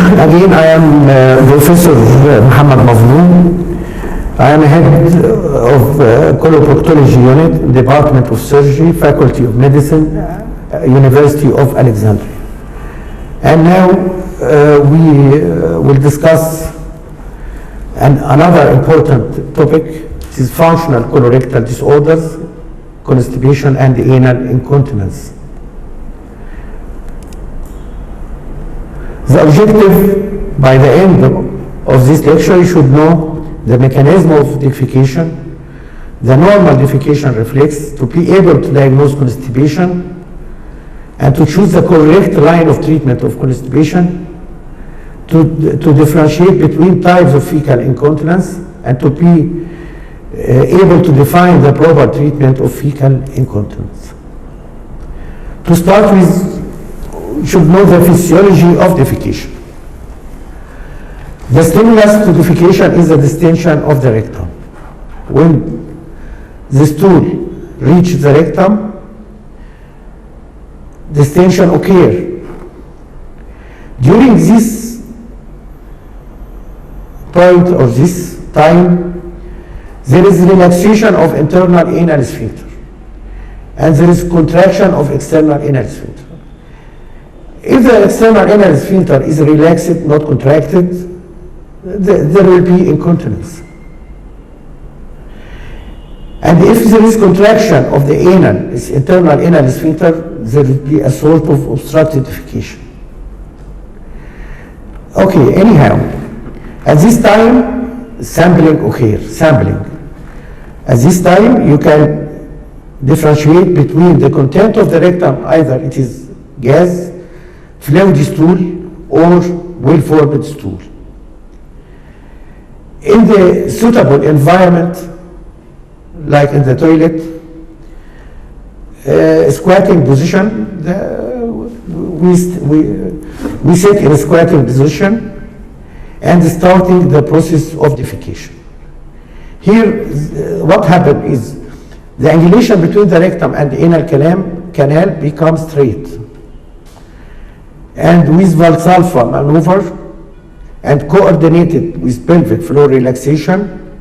Again, I am Professor Mohamed Mazloum. I am head of Colorectal Unit, Department of Surgery, Faculty of Medicine, University of Alexandria. And now we will discuss another important topic. It is functional colorectal disorders, constipation and anal incontinence. The objective by the end of this lecture, you should know the mechanism of defecation, the normal defecation reflex, to be able to diagnose constipation, and to choose the correct line of treatment of constipation, to differentiate between types of fecal incontinence, and to be able to define the proper treatment of fecal incontinence. To start with, you should know the physiology of defecation. The stimulus to defecation is the distension of the rectum. When the stool reaches the rectum, distension occurs. During this point or this time, there is relaxation of internal anal sphincter, and there is contraction of external anal sphincter. If the external anal sphincter is relaxed, not contracted, there will be incontinence. And if there is contraction of the anal, its internal anal sphincter, there will be a sort of obstructed defecation. Okay, anyhow, at this time, sampling occurs, At this time, you can differentiate between the content of the rectum, either it is gas, fluid stool, or well-formed stool. In the suitable environment, like in the toilet, squatting position, we sit in a squatting position and starting the process of defecation. Here, what happens is the angulation between the rectum and the anal canal becomes straight. And with Valsalva maneuver and coordinated with pelvic floor relaxation,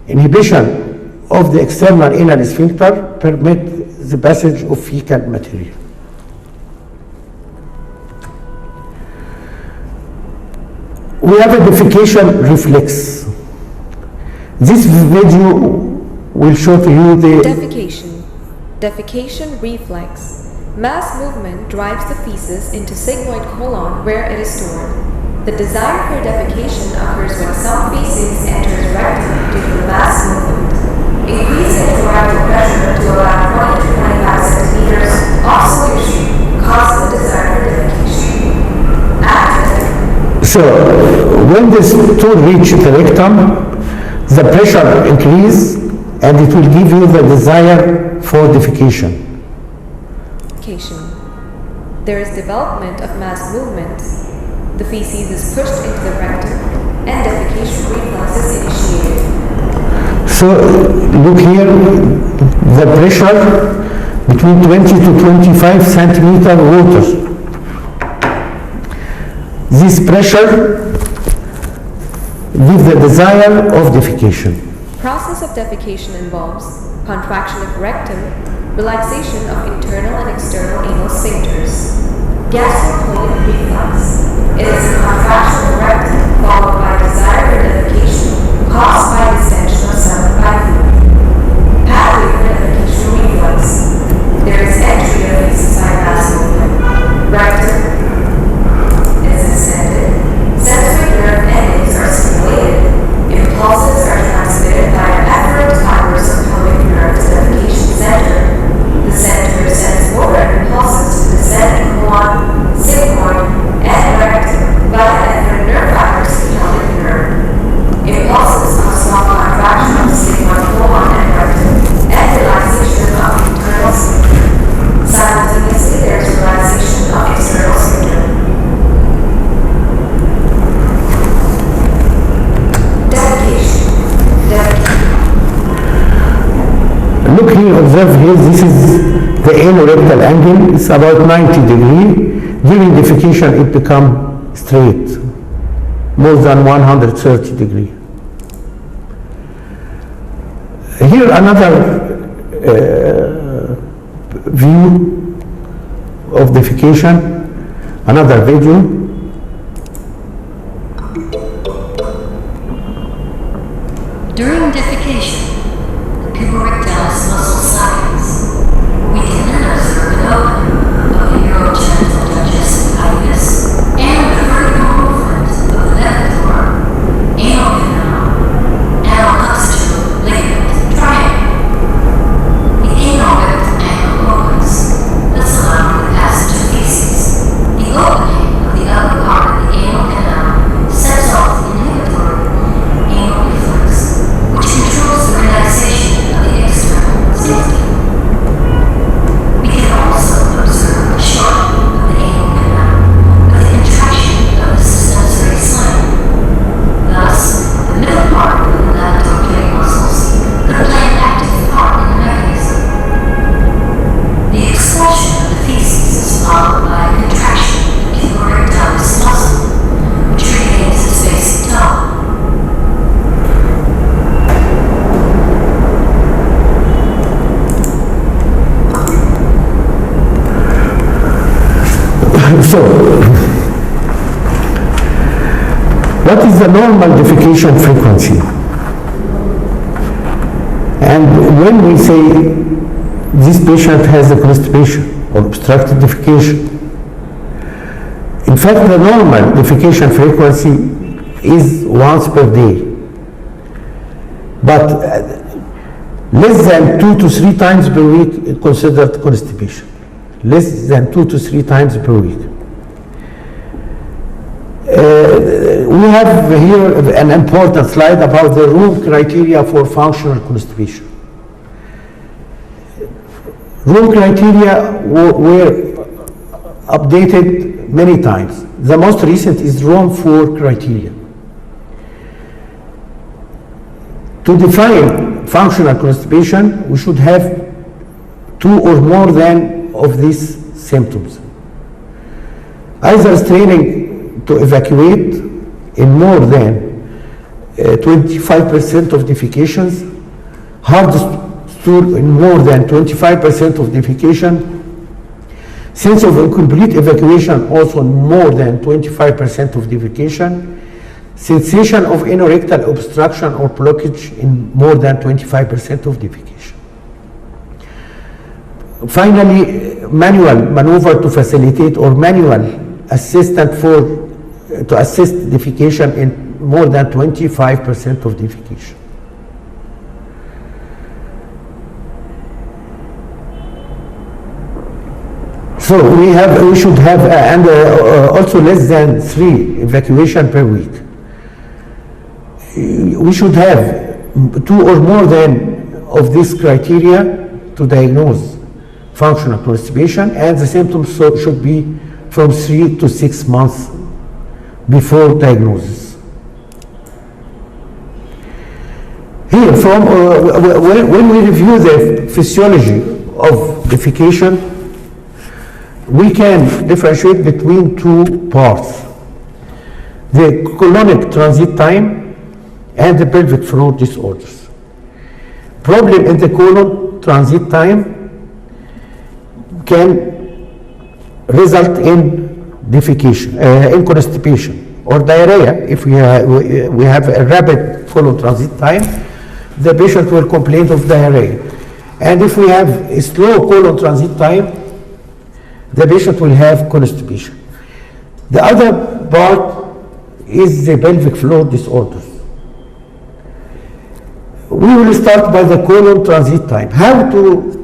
inhibition of the external anal sphincter permit the passage of fecal material. We have a defecation reflex. This video will show to you the defecation reflex. Mass movement drives the feces into sigmoid colon where it is stored. The desire for defecation occurs when some feces enters rectum due to the mass movement. Increasing the rectal pressure to about 20 to 25 centimeters of solution causes the desire for defecation. So, when this stool reaches the rectum, the pressure increases and it will give you the desire for defecation. There is development of mass movements. The feces is pushed into the rectum and defecation reflex is initiated. So look here, the pressure between 20 to 25 centimeter water. This pressure gives the desire of defecation. Process of defecation involves contraction of rectum, relaxation of internal and external anal sphincters. Gastropoietic reflex. It is a contraction of rectum followed by desire for defecation caused by distension of stomach fluid. Pathway for defecation reflex. There is entry of feces by mass movement. Rectum is extended. Sensory nerve endings are stimulated. Impulses are transmitted by efferent fibers of pelvic nerve to the defecation center. The center sends forward impulses to the descending colon, sigmoid, and rectum via efferent nerve fibers to the pelvic nerve. Impulses of small contraction of sigmoid colon and rectum and relaxation of internal sphincter. Simultaneously, there is relaxation of external sphincter. Look here, observe here, this is the anorectal angle. It's about 90 degrees. During defecation, it becomes straight, more than 130 degrees. Here another view of defecation, another video. During defecation, the puborectalis muscle slackens. We can then observe an opening of the urogenital digestive hiatus and the vertical movement of the levator, anal canal, anal ligament triangle. The anal rectangle opens, thus allowing the passage of feces. The opening of the upper part of the anal canal sets off the inhibitory anal reflex, which controls the relaxation of the external sphincter. We can also observe the shortening of the anal canal with the contraction of the suspensory sling. Thus, the middle part of the latitoplate muscles could play an active part in the mechanism. The expulsion of the feces is followed by a contraction of the puborectalis muscle, which regains its basic tone. So, what is the normal defecation frequency? And when we say this patient has a constipation or obstructed defecation, in fact the normal defecation frequency is once per day. But less than 2 to 3 times per week is considered constipation. Less than 2 to 3 times per week. We have here an important slide about the Rome criteria for functional constipation. Rome criteria were updated many times. The most recent is Rome 4 criteria. To define functional constipation, we should have 2 or more than of these symptoms. Either straining to evacuate in more than 25% of defecations, hard stool in more than 25% of defecation, sense of incomplete evacuation also in more than 25% of defecation, sensation of anorectal obstruction or blockage in more than 25% of defecation. Finally, manual maneuver to facilitate or manual assistant to assist defecation in more than 25% of defecation. So we should have also less than 3 evacuation per week. We should have 2 or more than of this criteria to diagnose functional constipation, and the symptoms should be from 3 to 6 months before diagnosis. Here, from when we review the physiology of defecation, we can differentiate between 2 parts: the colonic transit time and the pelvic floor disorders. Problem in the colon transit time can result in defecation, in constipation or diarrhea. If we have a rapid colon transit time, the patient will complain of diarrhea. And if we have a slow colon transit time, the patient will have constipation. The other part is the pelvic floor disorders. We will start by the colon transit time. How to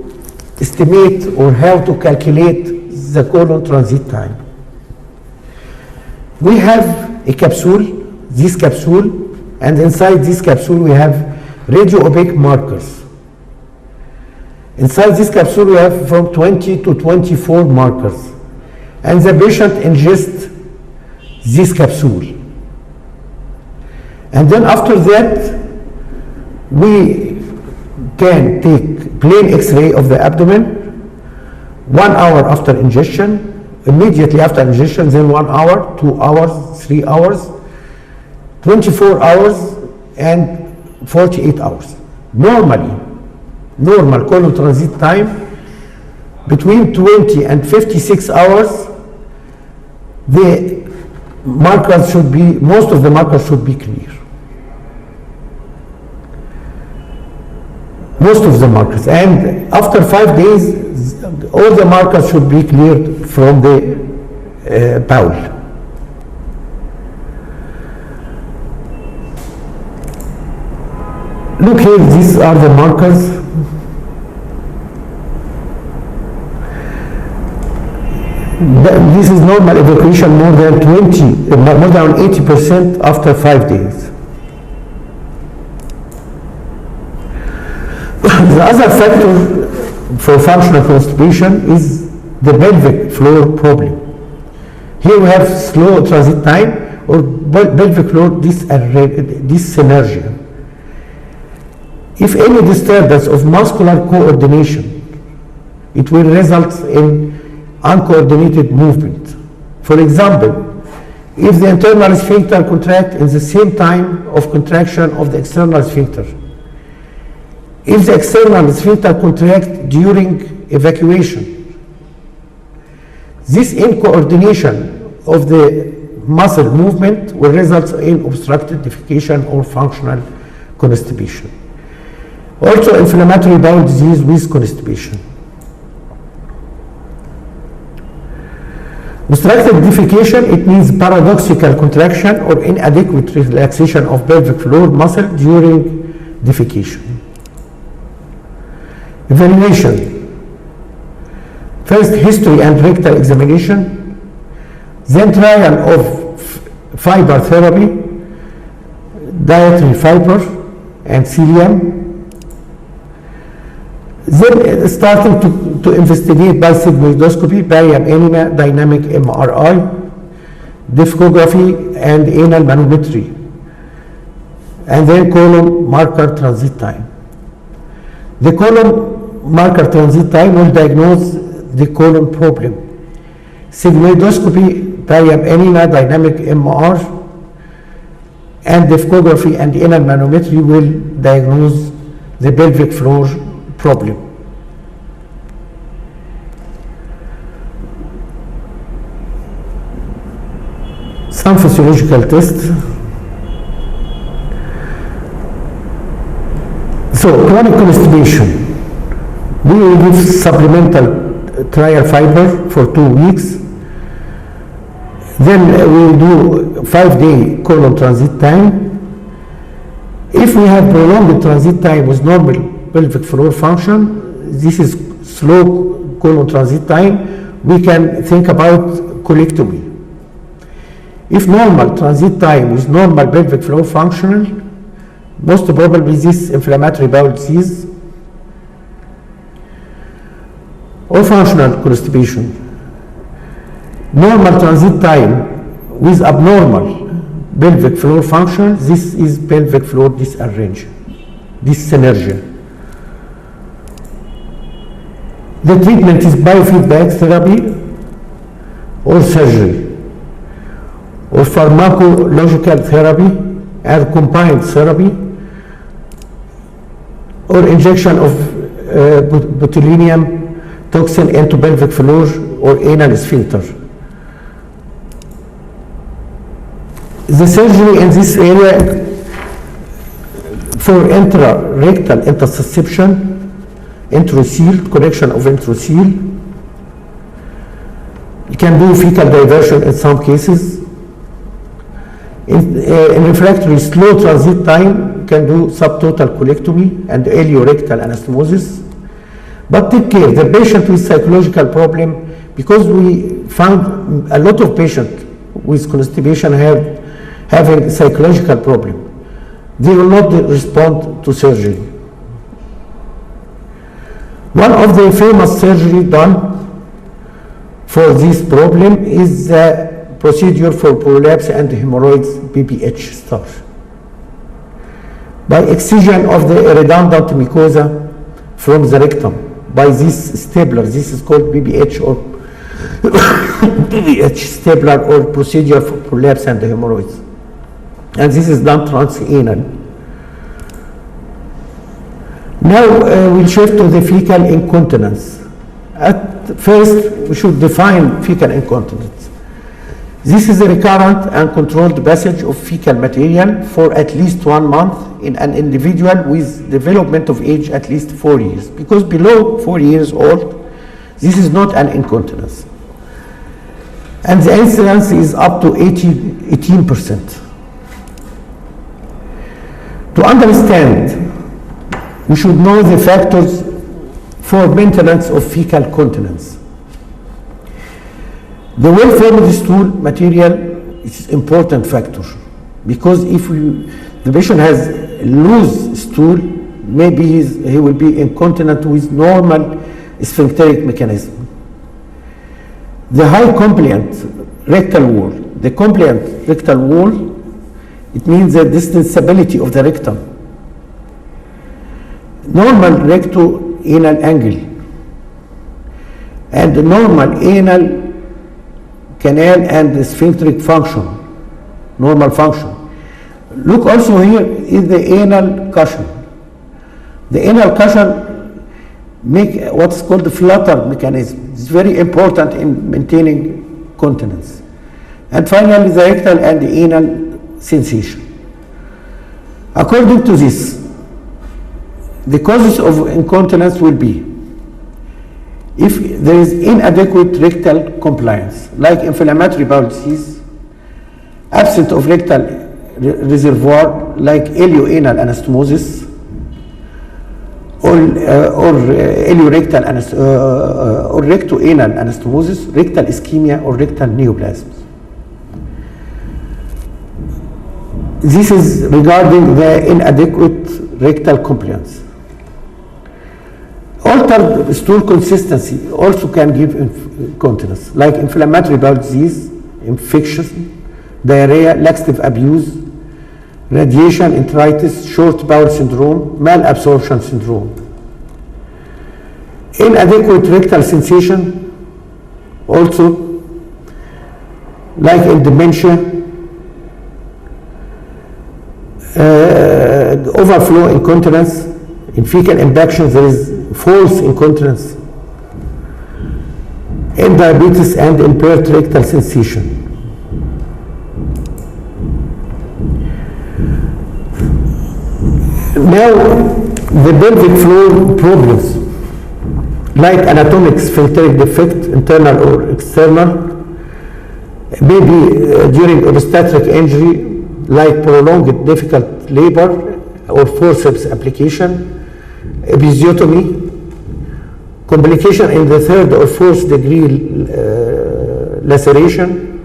estimate or how to calculate the colon transit time? We have a capsule, this capsule, and inside this capsule we have radio-opaque markers. Inside this capsule we have from 20 to 24 markers, and the patient ingests this capsule. And then after that we can take plain X-ray of the abdomen 1 hour after ingestion, immediately after ingestion, then 1 hour, 2 hours, 3 hours, 24 hours, and 48 hours. Normally, normal colon transit time between 20 and 56 hours, the markers should be, most of the markers should be clear. Most of the markers. And after 5 days, all the markers should be cleared from the bowel. Look here, these are the markers. This is normal evacuation more than 80% after 5 days. The other factor for functional constipation is the pelvic floor problem. Here we have slow transit time or pelvic floor dyssynergia. If any disturbance of muscular coordination, it will result in uncoordinated movement. For example, if the internal sphincter contracts in the same time of contraction of the external sphincter, if the external sphincter contracts during evacuation, this incoordination of the muscle movement will result in obstructed defecation or functional constipation. Also, inflammatory bowel disease with constipation. Obstructed defecation, it means paradoxical contraction or inadequate relaxation of pelvic floor muscle during defecation. Evaluation. First, history and rectal examination, then trial of fiber therapy, dietary fiber and cilium, then starting to investigate by sigmoidoscopy, barium enema, dynamic MRI, discography, and anal manometry, and then colon marker transit time. The colon marker transit time will diagnose the colon problem. Sigmoidoscopy, barium enema, dynamic MR, and discography and anal manometry will diagnose the pelvic floor problem. Some physiological tests. So, chronic constipation. We will give supplemental trial fiber for 2 weeks. Then we will do 5-day colon transit time. If we have prolonged transit time with normal pelvic floor function, this is slow colon transit time, we can think about colectomy. If normal transit time with normal pelvic floor functional, most probably this inflammatory bowel disease or functional constipation. Normal transit time with abnormal pelvic floor function, this is pelvic floor dyssynergia. The treatment is biofeedback therapy or surgery, or pharmacological therapy and combined therapy, or injection of botulinum toxin into pelvic floor or anal sphincter. The surgery in this area for intrarectal intussusception, intraoceal, correction of intraoceal. You can do fecal diversion in some cases. In refractory slow transit time, you can do subtotal colectomy and ileorectal anastomosis. But take care, the patient with psychological problem, because we found a lot of patients with constipation having psychological problem. They will not respond to surgery. One of the famous surgery done for this problem is the procedure for prolapse and hemorrhoids, BPH star. By excision of the redundant mucosa from the rectum by this stapler, this is called BPH or PVH stapler or procedure for prolapse and hemorrhoids. And this is done transanal. Now we'll shift to the fecal incontinence. At first, we should define fecal incontinence. This is a recurrent and controlled passage of fecal material for at least 1 month in an individual with development of age at least 4 years. Because below 4 years old, this is not an incontinence. And the incidence is up to 18%. To understand, we should know the factors for maintenance of fecal continence. The well-formed stool material is an important factor, because if the patient has loose stool, maybe he will be incontinent with normal sphincteric mechanism. The high compliant rectal wall. The compliant rectal wall, it means the distensibility of the rectum. Normal recto-anal angle and the normal anal canal and the sphincteric function, normal function. Look also here is the anal cushion. The anal cushion make what's called the flutter mechanism. It's very important in maintaining continence. And finally, the rectal and the anal sensation. According to this, the causes of incontinence will be if there is inadequate rectal compliance, like inflammatory bowel disease, absence of rectal reservoir, like ilioanal anastomosis, or ileorectal or rectoanal anastomosis, rectal ischemia, or rectal neoplasms. This is regarding the inadequate rectal compliance. Altered stool consistency also can give incontinence, like inflammatory bowel disease, infection, diarrhea, laxative abuse, radiation, enteritis, short bowel syndrome, malabsorption syndrome. Inadequate rectal sensation also, like in dementia, overflow incontinence. In fecal impaction, there is false incontinence. In diabetes and impaired rectal sensation. Now, the pelvic floor problems, like anatomic sphincteric defect, internal or external, maybe during obstetric injury, like prolonged difficult labor or forceps application, episiotomy, complication in the 3rd or 4th degree laceration,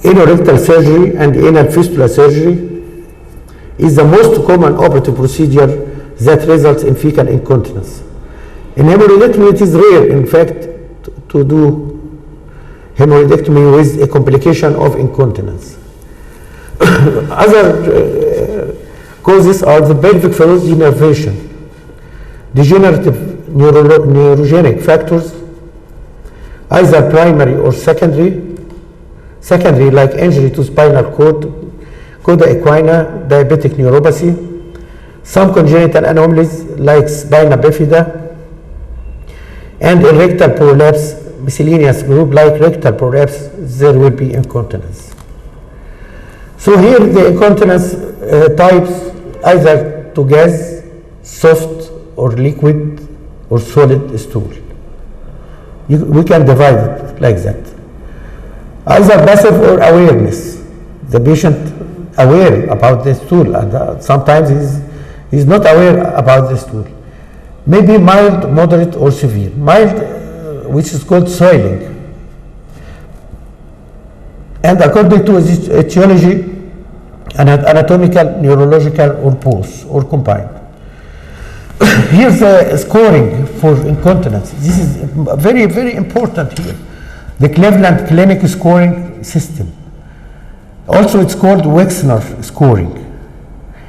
anorectal surgery and anal fistula surgery is the most common operative procedure that results in fecal incontinence. In hemorrhoidectomy, it is rare, in fact, to do hemorrhoidectomy with a complication of incontinence. Other causes are the pelvic floor denervation, degenerative neurogenic factors, either primary or secondary, like injury to spinal cord, coda equina, diabetic neuropathy, some congenital anomalies like spina bifida, and in rectal prolapse, miscellaneous group like rectal prolapse, there will be incontinence. So here the incontinence types, either to gas, soft or liquid or solid stool. We can divide it like that. Either passive or awareness. The patient aware about the stool, and sometimes he's not aware about the stool. Maybe mild, moderate, or severe. Mild, which is called soiling. And according to its etiology, anatomical, neurological, or both, or combined. Here's the scoring for incontinence. This is very, very important here. The Cleveland Clinic scoring system. Also, it's called Wexner scoring.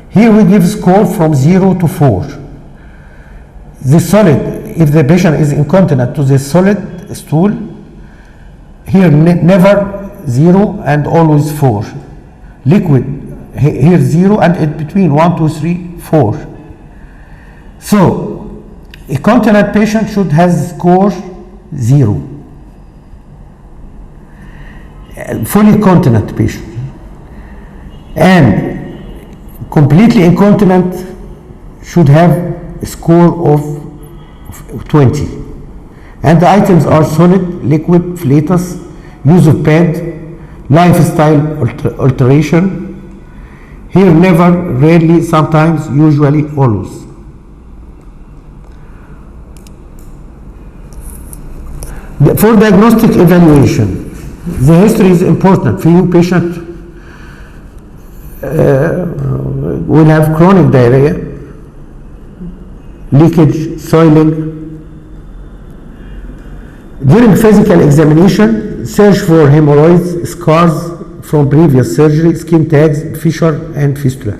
Here we give score from 0 to 4. The solid, if the patient is incontinent to the solid stool, here never 0 and always 4. Liquid, here 0 and in between 1, 2, 3, 4. So, a continent patient should have score 0. Fully continent patient. And completely incontinent should have a score of 20. And the items are solid, liquid, flatus, use of pad, lifestyle alteration. Here never, rarely, sometimes, usually, always. For diagnostic evaluation, the history is important. Few patient will have chronic diarrhea, leakage, soiling. During physical examination, search for hemorrhoids, scars from previous surgery, skin tags, fissure, and fistula.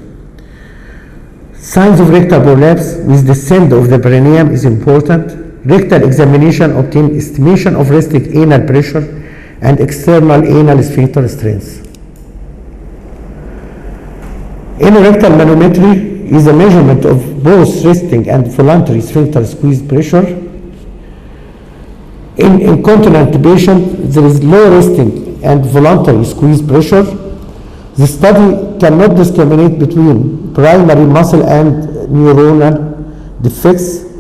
Signs of rectal prolapse with descent of the perineum is important. Rectal examination obtain estimation of resting anal pressure and external anal sphincter strength. Anorectal manometry is a measurement of both resting and voluntary sphincter squeeze pressure. In incontinent patient, there is low resting and voluntary squeeze pressure. The study cannot discriminate between primary muscle and neuronal defects.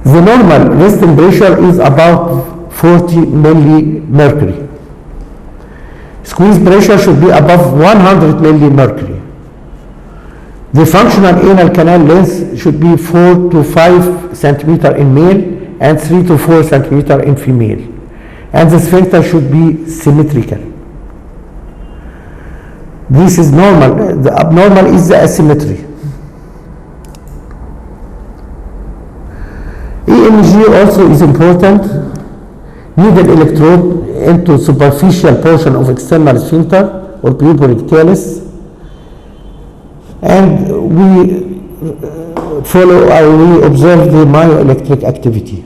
The normal resting pressure is about 40 millimercury. Squeeze pressure should be above 100 millimercury. The functional anal canal length should be 4 to 5 centimeter in male and 3 to 4 centimeter in female. And the sphincter should be symmetrical. This is normal. The abnormal is the asymmetry. EMG also is important. Needle electrode into superficial portion of external sphincter or puborectalis, and we follow or we observe the myoelectric activity.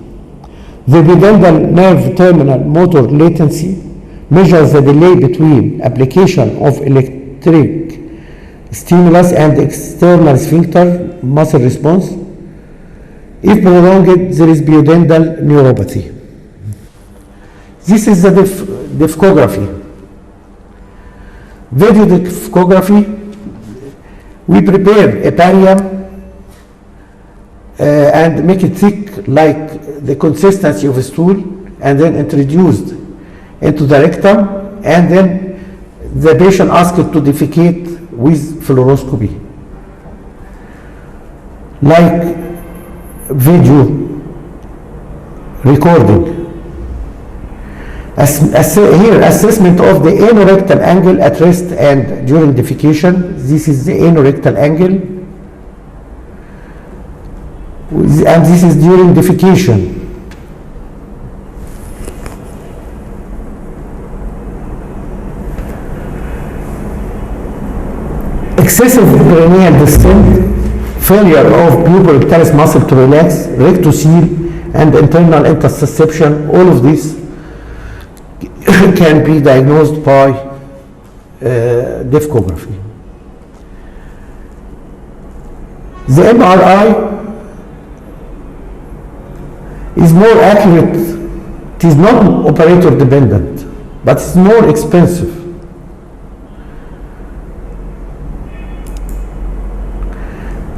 The pudendal nerve terminal motor latency measures the delay between application of electric stimulus and external sphincter muscle response. If prolonged, there is pudendal neuropathy. This is the discography. Video discography, we prepare a barium and make it thick like the consistency of a stool, and then introduced into the rectum, and then the patient asked to defecate with fluoroscopy. Like video recording. Here, assessment of the anorectal angle at rest and during defecation. This is the anorectal angle, and this is during defecation. Excessive perineal descent, failure of puborectalis muscle to relax, rectocele, and internal interception, all of this can be diagnosed by discography. The MRI is more accurate. It is not operator dependent, but it's more expensive.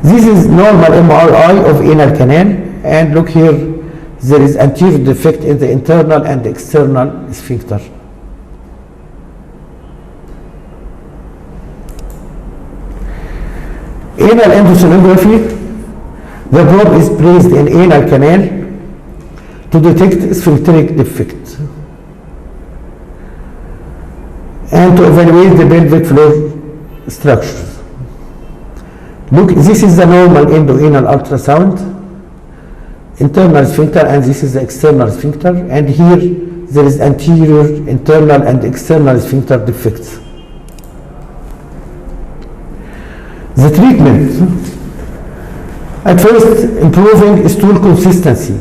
This is normal MRI of anal canal, and look here, there is anterior defect in the internal and external sphincter. Anal endosonography, the probe is placed in anal canal to detect sphincteric defect and to evaluate the pelvic floor structures. Look, this is the normal endoanal ultrasound, internal sphincter, and this is the external sphincter, and here there is anterior, internal, and external sphincter defects. The treatment, at first, improving stool consistency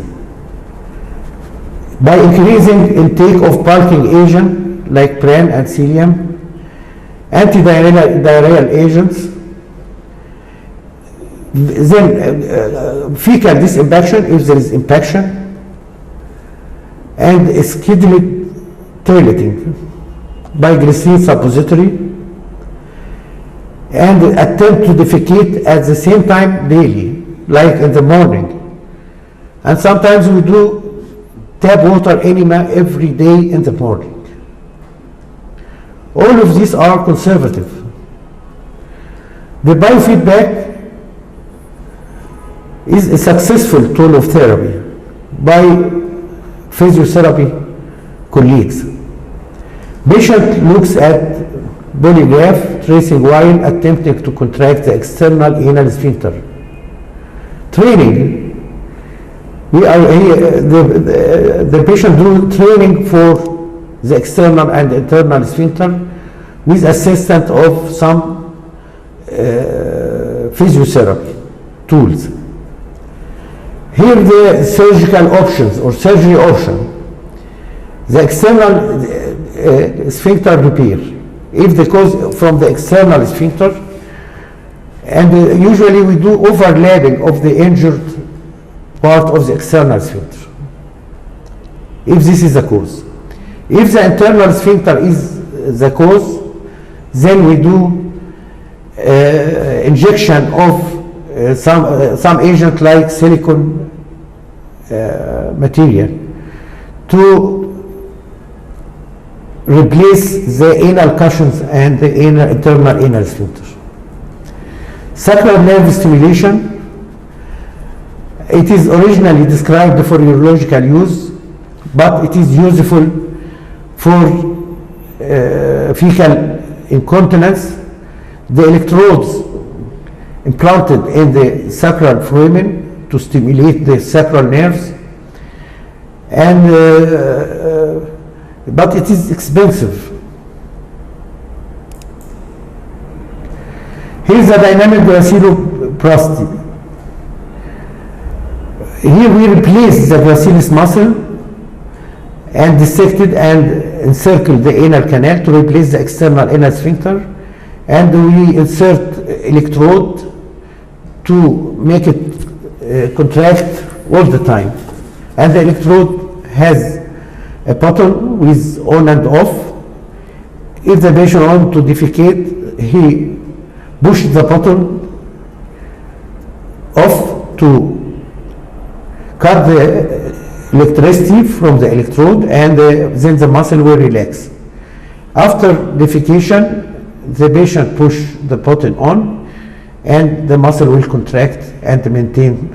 by increasing intake of bulking agent like bran and psyllium, antidiarrheal agents, then fecal disimpaction if there is impaction, and scheduled toileting by glycerine suppository, and attempt to defecate at the same time daily, like in the morning. And sometimes we do tap water enema every day in the morning. All of these are conservative. The biofeedback is a successful tool of therapy by physiotherapy colleagues. Patient looks at polygraph tracing while attempting to contract the external anal sphincter. Training. The patient do training for the external and internal sphincter with assistance of some physiotherapy tools. Here the surgical options or surgery option. The external sphincter repair. If the cause from the external sphincter, and usually we do overlapping of the injured part of the external sphincter, if this is the cause. If the internal sphincter is the cause, then we do injection of some agent like silicone material to replace the anal cushions and the internal anal sphincter. Sacral nerve stimulation. It is originally described for urological use, but it is useful for fecal incontinence. The electrodes implanted in the sacral foramen to stimulate the sacral nerves, and but it is expensive. Here is a dynamic graciloplasty. Here we replace the gracilis muscle and dissected and encircled the anal canal to replace the external anal sphincter, and we insert electrode to make it contract all the time. And the electrode has a button with on and off. If the patient wants to defecate, he pushes the button off to cut the electricity from the electrode, and then the muscle will relax. After defecation, the patient push the button on, and the muscle will contract and maintain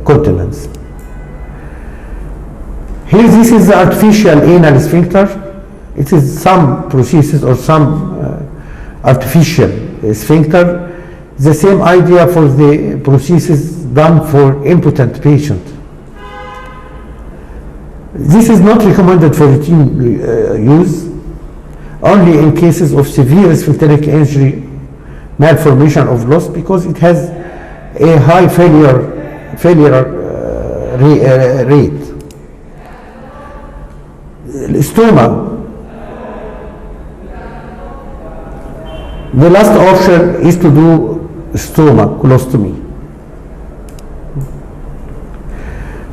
continence. Here, this is the artificial anal sphincter. It is some prosthesis or some artificial sphincter. The same idea for the prosthesis done for impotent patient. This is not recommended for routine use, only in cases of severe sphincteric injury, malformation of loss, because it has a high failure rate. Stoma. The last option is to do stoma, colostomy.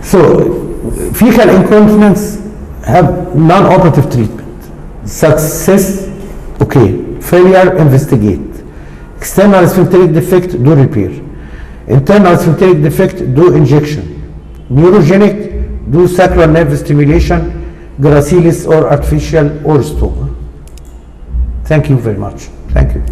So, fecal incontinence have non-operative treatment. Success, okay. Failure, investigate. External sphincteric defect, do repair. Internal sphincteric defect, do injection. Neurogenic, do sacral nerve stimulation, gracilis or artificial or stoma. Thank you very much. Thank you.